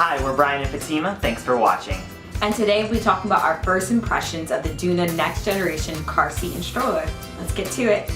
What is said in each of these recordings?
Hi, we're Brian and Fatima. Thanks for watching. And today we'll be talking about our first impressions of the Doona next generation car seat and stroller. Let's get to it.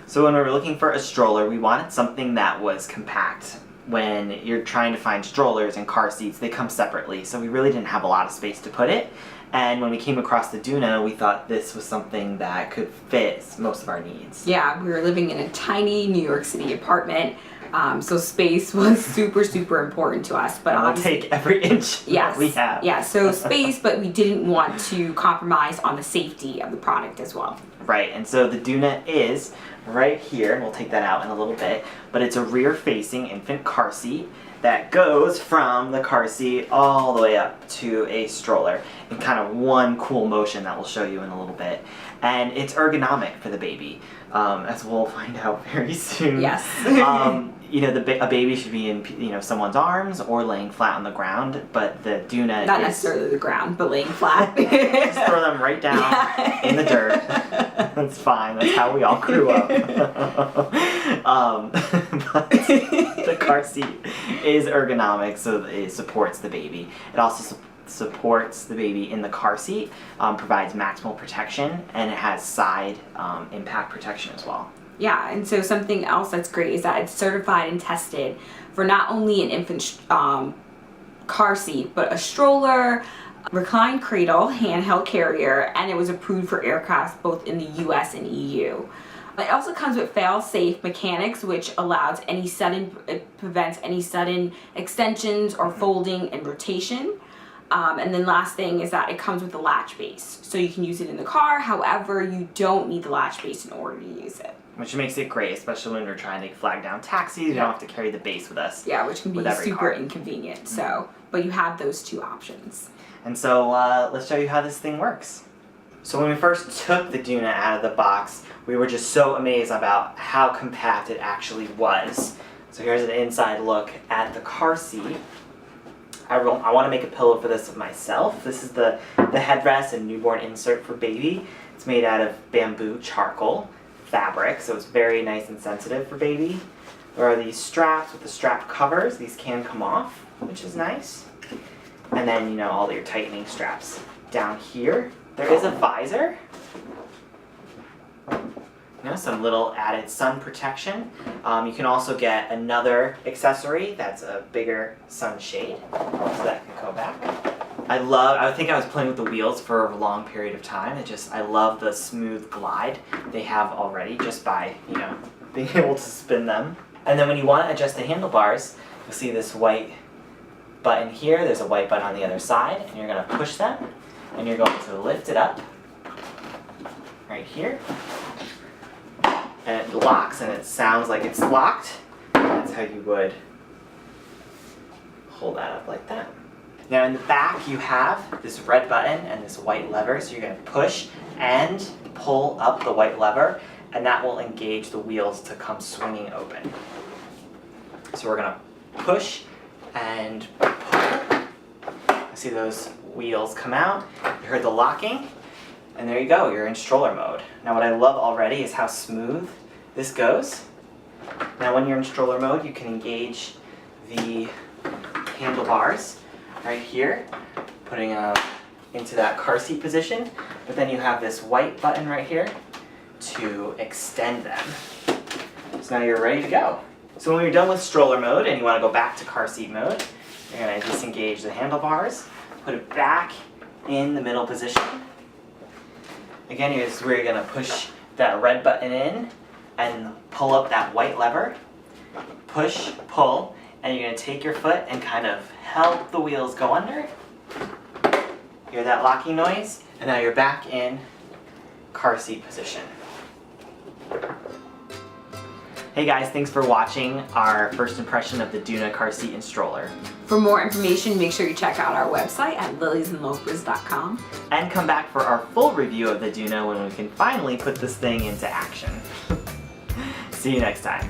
So when we were looking for a stroller, we wanted something that was compact. When you're trying to find strollers and car seats, they come separately, so we really didn't have a lot of space to put it. And when we came across the Doona, we thought this was something that could fit most of our needs. Yeah, we were living in a tiny New York City apartment, so space was super important to us. But we'll take every inch that we have. Yeah, so space, but we didn't want to compromise on the safety of the product as well. Right, and so the Doona is right here, and we'll take that out in a little bit, but it's a rear-facing infant car seat that goes from the car seat all the way up to a stroller in kind of one cool motion that we'll show you in a little bit. And it's ergonomic for the baby, as we'll find out very soon. Yes. You know, a baby should be in someone's arms or laying flat on the ground, but the Doona not necessarily the ground, but laying flat. Just throw them right down in the dirt. That's fine. That's how we all grew up. But the car seat is ergonomic, so it supports the baby. It also supports the baby in the car seat, provides maximal protection, and it has side impact protection as well. Yeah, and so something else that's great is that it's certified and tested for not only an infant car seat, but a stroller, reclined cradle, handheld carrier, and it was approved for aircraft both in the US and EU. It also comes with fail-safe mechanics, which prevents any sudden extensions or folding and rotation. And then last thing is that it comes with a latch base, so you can use it in the car. However, you don't need the latch base in order to use it. Which makes it great, especially when we're trying to flag down taxis. You don't have to carry the base with us. Yeah, which can be super inconvenient. So, but you have those two options. And so let's show you how this thing works. So when we first took the Doona out of the box, we were just so amazed about how compact it actually was. So here's an inside look at the car seat. I want to make a pillow for this of myself. This is the headrest and newborn insert for baby. It's made out of bamboo charcoal fabric, so it's very nice and sensitive for baby. There are these straps with the strap covers. These can come off, which is nice. And then, all your tightening straps. Down here, there is a visor. Some little added sun protection. You can also get another accessory that's a bigger sunshade, so that can go back. I think I was playing with the wheels for a long period of time. I love the smooth glide they have already just by, being able to spin them. And then when you want to adjust the handlebars, you'll see this white button here. There's a white button on the other side, and you're going to push them, and you're going to lift it up right here. And it locks, and it sounds like it's locked. That's how you would hold that up like that. Now in the back you have this red button and this white lever, so you're going to push and pull up the white lever, and that will engage the wheels to come swinging open. So we're going to push and pull. See those wheels come out. You heard the locking, and there you go, you're in stroller mode. Now what I love already is how smooth this goes. Now when you're in stroller mode, you can engage the handlebars right here, putting them into that car seat position, but then you have this white button right here to extend them. So now you're ready to go. So when you're done with stroller mode and you want to go back to car seat mode, you're going to disengage the handlebars, put it back in the middle position. Again, here's where you're going to push that red button in and pull up that white lever. Push, pull, and you're going to take your foot and kind of help the wheels go under. Hear that locking noise? And now you're back in car seat position. Hey guys, thanks for watching our first impression of the Doona car seat and stroller. For more information, make sure you check out our website at liliesandloafers.com. And come back for our full review of the Doona when we can finally put this thing into action. See you next time.